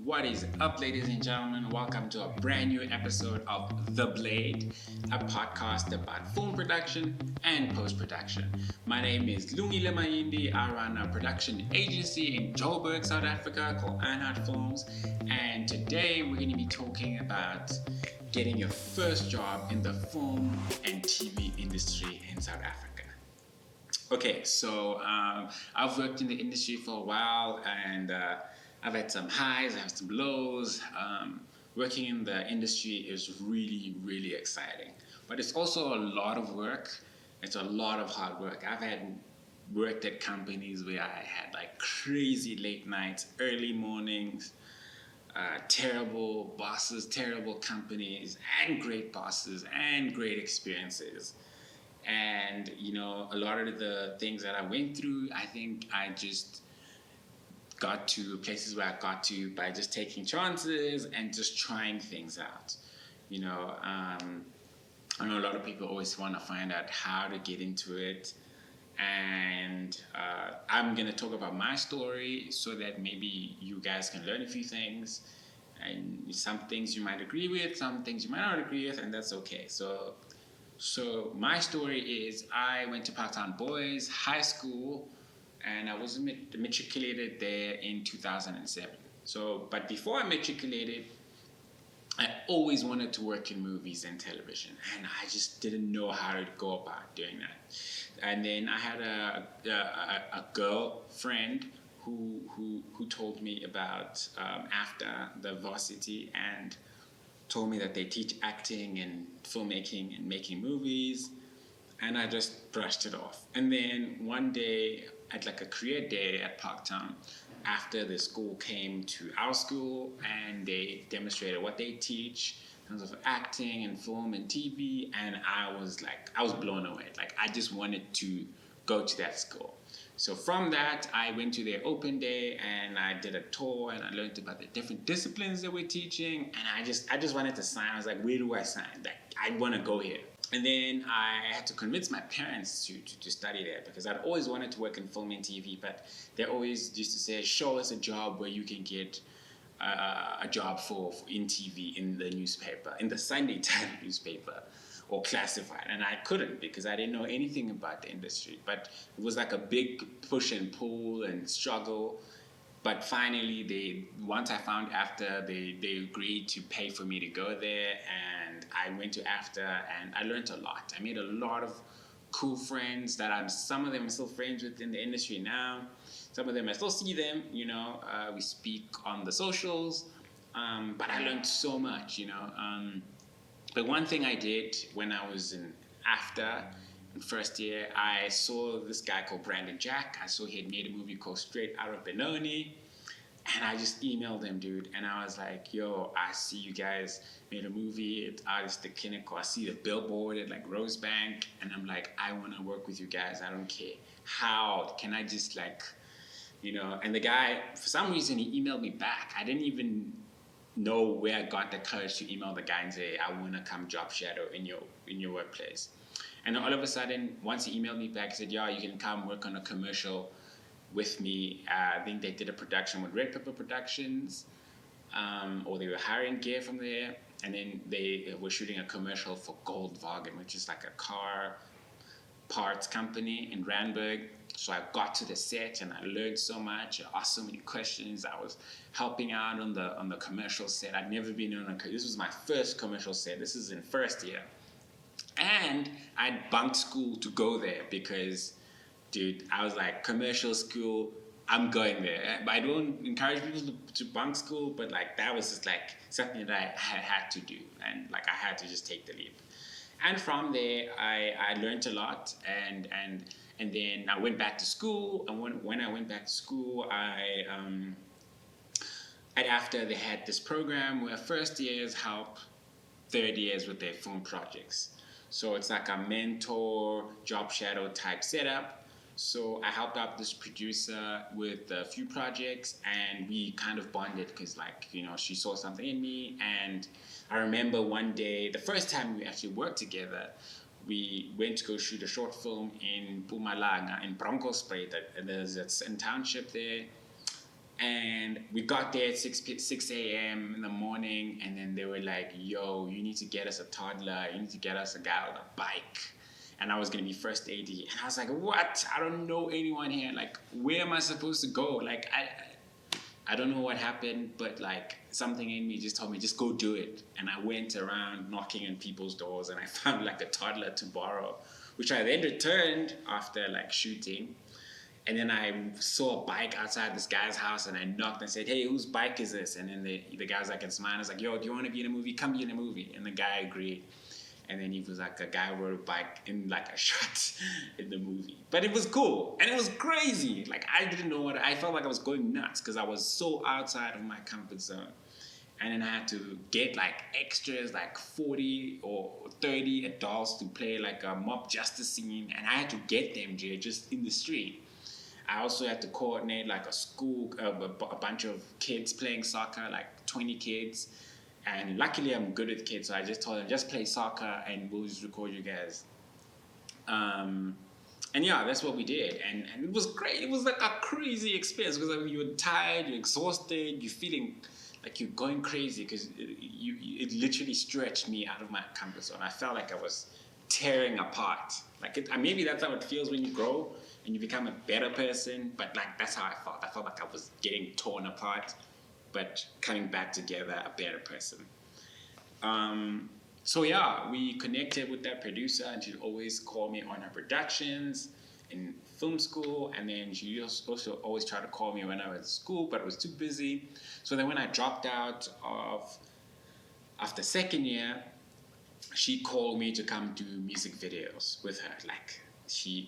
What is up, ladies and gentlemen? Welcome to a brand new episode of The Blade, a podcast about film production and post production. My name is Lungile Mayindi. I run a production agency in Joburg, South Africa called Anhart Films. And today we're going to be talking about getting your first job in the film and TV industry in South Africa. Okay, so I've worked in the industry for a while, and I've had some highs, I've had some lows. Working in the industry is really, really exciting, but it's also a lot of work. It's a lot of hard work. I've had worked at companies where I had like crazy late nights, early mornings, terrible bosses, terrible companies, and great bosses and great experiences. And a lot of the things that I went through, I think I just got to places where I got to by just taking chances and just trying things out. I know a lot of people always want to find out how to get into it, and I'm going to talk about my story so that maybe you guys can learn a few things, and some things you might agree with, some things you might not agree with, and that's okay. So my story is I went to Parktown Boys High School, and I was matriculated there in 2007. But before I matriculated, I always wanted to work in movies and television, and I just didn't know how to go about doing that. And then I had a girlfriend who told me about after the varsity and told me that they teach acting and filmmaking and making movies, and I just brushed it off. And then one day at like a career day at Parktown, after the school came to our school and they demonstrated what they teach in terms of acting and film and TV, and I was blown away. Like, I just wanted to go to that school. So from that, I went to their open day and I did a tour and I learned about the different disciplines that we're teaching. And I just wanted to sign. I was like, where do I sign? Like, I want to go here. And then I had to convince my parents to study there, because I'd always wanted to work in film and TV, but they always used to say, show us a job where you can get a job in TV, in the newspaper, in the Sunday Times newspaper, or classified. And I couldn't, because I didn't know anything about the industry. But it was like a big push and pull and struggle. But finally, once I found AFTA, they agreed to pay for me to go there, and I went to AFTA, and I learned a lot. I made a lot of cool friends that some of them I'm still friends with in the industry now. Some of them I still see them, we speak on the socials, but I learned so much, But one thing I did when I was in AFTA in first year, I saw this guy called Brandon Jack. I saw he had made a movie called Straight Outta Benoni. And I just emailed him, dude. And I was like, yo, I see you guys made a movie at Artistic Clinical. I see the billboard at like Rosebank. And I'm like, I want to work with you guys. I don't care. How can I just and the guy, for some reason, he emailed me back. I didn't even know where I got the courage to email the guy and say, I want to come job shadow in your workplace. And then all of a sudden, once he emailed me back, he said, yeah, you can come work on a commercial with me. I think they did a production with Red Pepper Productions, or they were hiring gear from there. And then they were shooting a commercial for Goldwagen, which is like a car parts company in Randburg. So I got to the set and I learned so much. I asked so many questions. I was helping out on the commercial set. I'd never been on this was my first commercial set. This is in first year. And I'd bunked school to go there because, dude, I was like, commercial school, I'm going there. But I don't encourage people to bunk school, but like that was just like something that I had to do. And like I had to just take the leap. And from there, I learned a lot, and then I went back to school. And when I went back to school, after they had this program where first years help third years with their film projects. So it's like a mentor, job shadow type setup. So I helped out this producer with a few projects, and we kind of bonded because, she saw something in me. And I remember one day, the first time we actually worked together, we went to go shoot a short film in Mpumalanga, in Bronkhorstspruit, and there's a township there. And we got there at 6 a.m. in the morning, and then they were like, yo, you need to get us a toddler, you need to get us a guy on a bike. And I was going to be first AD. And I was like, what? I don't know anyone here. Like, where am I supposed to go? Like, I don't know what happened, but like something in me just told me, just go do it. And I went around knocking on people's doors, and I found like a toddler to borrow, which I then returned after like shooting. And then I saw a bike outside this guy's house, and I knocked and said, hey, whose bike is this? And then the guy was like, it's mine. I was like, yo, do you want to be in a movie? Come be in a movie. And the guy agreed. And then he was like, a guy rode a bike in like a shot in the movie. But it was cool. And it was crazy. Like, I didn't know I felt like I was going nuts because I was so outside of my comfort zone. And then I had to get like extras, like 40 or 30 adults to play like a mob justice scene. And I had to get them, Jay, just in the street. I also had to coordinate like a school, a bunch of kids playing soccer, like 20 kids. And luckily I'm good with kids, so I just told them, just play soccer and we'll just record you guys. And yeah, that's what we did. And it was great. It was like a crazy experience because you were tired, you're exhausted, you're feeling like you're going crazy because it literally stretched me out of my comfort zone. I felt like I was tearing apart. Like maybe that's how it feels when you grow and you become a better person, but like that's how I felt. I felt like I was getting torn apart, but coming back together a better person. So yeah, we connected with that producer, and she'd always call me on her productions in film school, and then she also always tried to call me when I was at school, but I was too busy. So then when I dropped out after second year, she called me to come do music videos with her. Like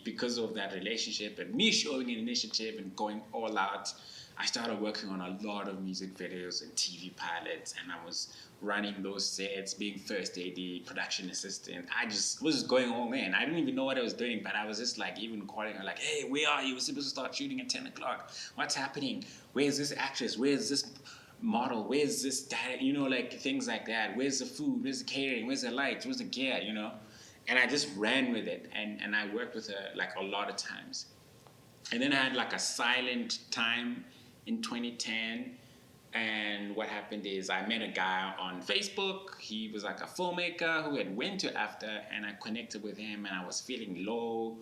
because of that relationship and me showing an initiative and going all out, I started working on a lot of music videos and TV pilots, and I was running those sets, being first AD, production assistant. I just was going all in. I didn't even know what I was doing, but I was just like even calling her like, hey, where are you? We're supposed to start shooting at 10 o'clock. What's happening? Where's this actress? Where's this model? Where's this dad? Like things like that. Where's the food? Where's the catering? Where's the lights? Where's the gear? And I just ran with it, and I worked with her like a lot of times. And then I had like a silent time in 2010, and what happened is I met a guy on Facebook. He was like a filmmaker who had went to AFTA, and I connected with him, and I was feeling low,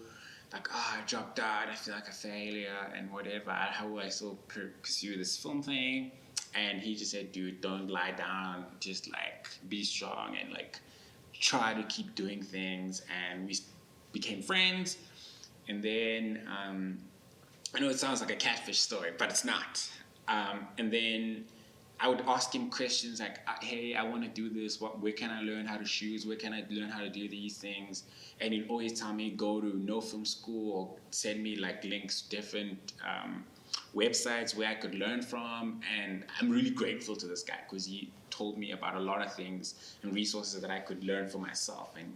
like, I dropped out, I feel like a failure and whatever. How will I still pursue this film thing? And he just said, dude, don't lie down, just like be strong and like try to keep doing things. And we became friends. And then I know it sounds like a catfish story, but it's not. And then I would ask him questions like, hey, I want to do this. Where can I learn how to shoot? Where can I learn how to do these things? And he'd always tell me, go to No Film School, or send me like links to different websites where I could learn from. And I'm really grateful to this guy because he told me about a lot of things and resources that I could learn for myself and,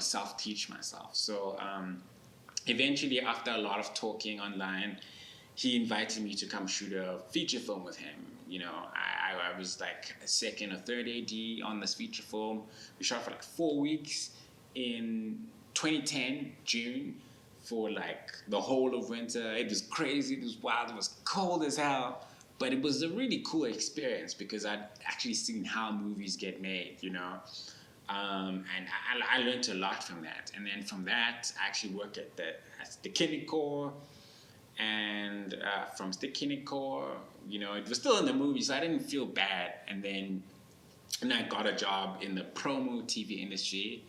self-teach myself. So eventually, after a lot of talking online, he invited me to come shoot a feature film with him. I was like a second or third AD on this feature film. We shot for like 4 weeks in 2010, June, for like the whole of winter. It was crazy, it was wild, it was cold as hell. But it was a really cool experience because I'd actually seen how movies get made, and I learned a lot from that. And then from that, I actually worked at the Kinnick Corps. And from the Kinnick Corps, it was still in the movie, so I didn't feel bad. And I got a job in the promo TV industry.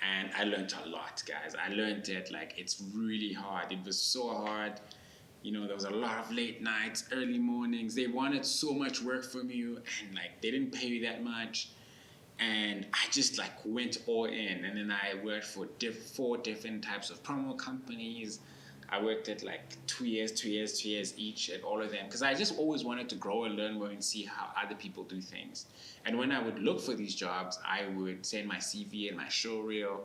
And I learned a lot, guys. I learned that, like, it's really hard. It was so hard. There was a lot of late nights, early mornings. They wanted so much work from you, and, like, they didn't pay you that much. And I just, like, went all in. And then I worked for 4 different types of promo companies. I worked at, like, 2 years each at all of them. Because I just always wanted to grow and learn more and see how other people do things. And when I would look for these jobs, I would send my CV and my show reel.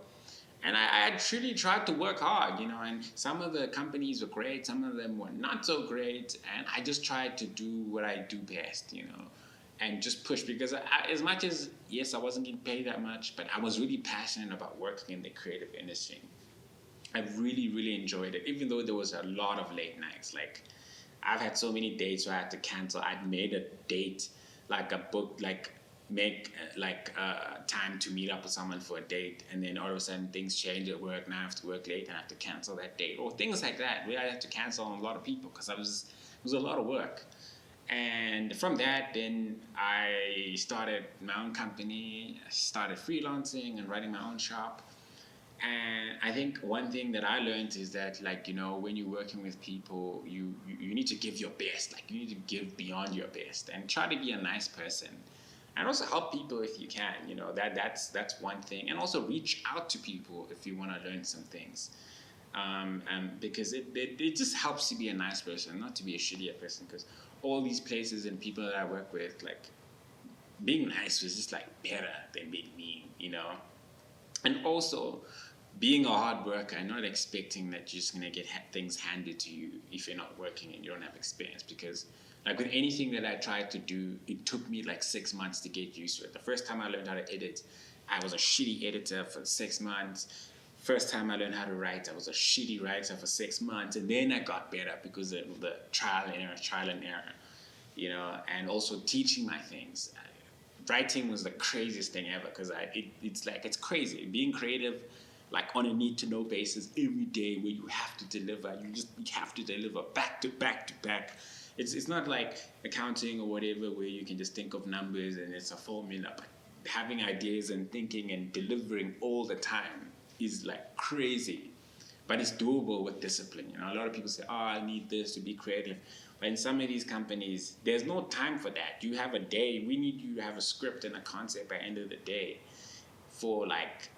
And I truly tried to work hard, and some of the companies were great, some of them were not so great, and I just tried to do what I do best, and just push, because as much as, yes, I wasn't getting paid that much, but I was really passionate about working in the creative industry. I really, really enjoyed it, even though there was a lot of late nights. Like, I've had so many dates where I had to cancel. I'd made a date, like a book, like make time to meet up with someone for a date, and then all of a sudden things change at work. Now I have to work late and I have to cancel that date, or things like that. Where I had to cancel on a lot of people because it was a lot of work. And from that, then I started my own company. I started freelancing and running my own shop. And I think one thing that I learned is that, like, you know, when you're working with people, you need to give your best. Like, you need to give beyond your best and try to be a nice person, and also help people if you can. You know, that's one thing. And also reach out to people if you want to learn some things, because it just helps to be a nice person, not to be a shittier person. Because all these places and people that I work with, like, being nice was just like better than being mean, you know. And also being a hard worker and not expecting that you're just going to get things handed to you if you're not working and you don't have experience. Because, like, with anything that I tried to do, it took me like 6 months to get used to it. The first time I learned how to edit, I was a shitty editor for 6 months. First time I learned how to write, I was a shitty writer for 6 months, and then I got better because of the trial and error, you know. And also teaching my things. Writing was the craziest thing ever, because it's crazy being creative, like, on a need to know basis every day, where you have to deliver. You have to deliver back to back to back. It's not like accounting or whatever, where you can just think of numbers and it's a formula. But having ideas and thinking and delivering all the time is like crazy. But it's doable with discipline. You know, a lot of people say, "Oh, I need this to be creative." But in some of these companies, there's no time for that. You have a day. We need you to have a script and a concept by the end of the day for like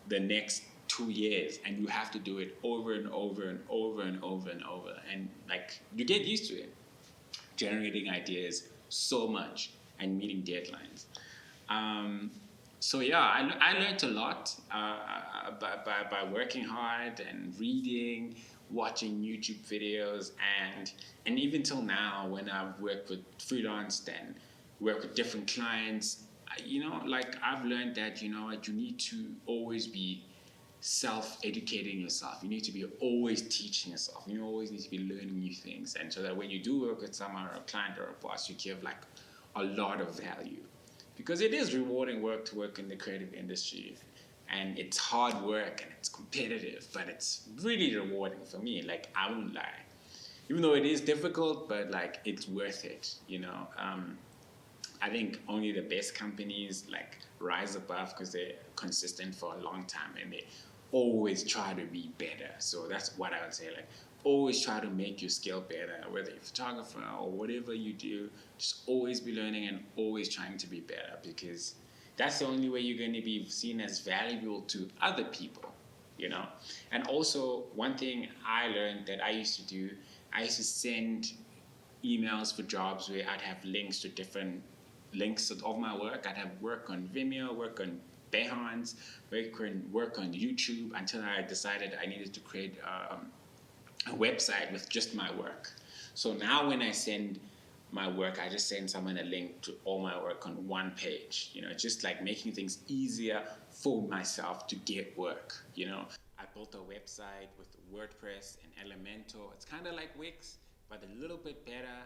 the next 2 years, and you have to do it over and over and over and over and over. And like, you get used to it, generating ideas so much and meeting deadlines. So yeah, I learned a lot by working hard and reading, watching YouTube videos, and even till now, when I've worked with freelanced and work with different clients, you know, like, I've learned that, you know, you need to always be self-educating yourself. You need to be always teaching yourself. You always need to be learning new things, and so that when you do work with someone or a client or a boss, you give like a lot of value. Because it is rewarding work to work in the creative industry, and it's hard work and it's competitive, but it's really rewarding for me. Like, I won't lie, even though it is difficult, but like, it's worth it, you know. I think only the best companies like rise above because they're consistent for a long time and they always try to be better. So that's what I would say, like, always try to make your skill better, whether you're a photographer or whatever you do. Just always be learning and always trying to be better, because that's the only way you're going to be seen as valuable to other people, you know. And also, one thing I learned that I used to do, I used to send emails for jobs where I'd have links to different links of my work. I'd have work on Vimeo, work on Behance, work on YouTube, until I decided I needed to create a website with just my work. So now when I send my work, I just send someone a link to all my work on one page. You know, it's just like making things easier for myself to get work, you know. I built a website with WordPress and Elementor. It's kind of like Wix, but a little bit better.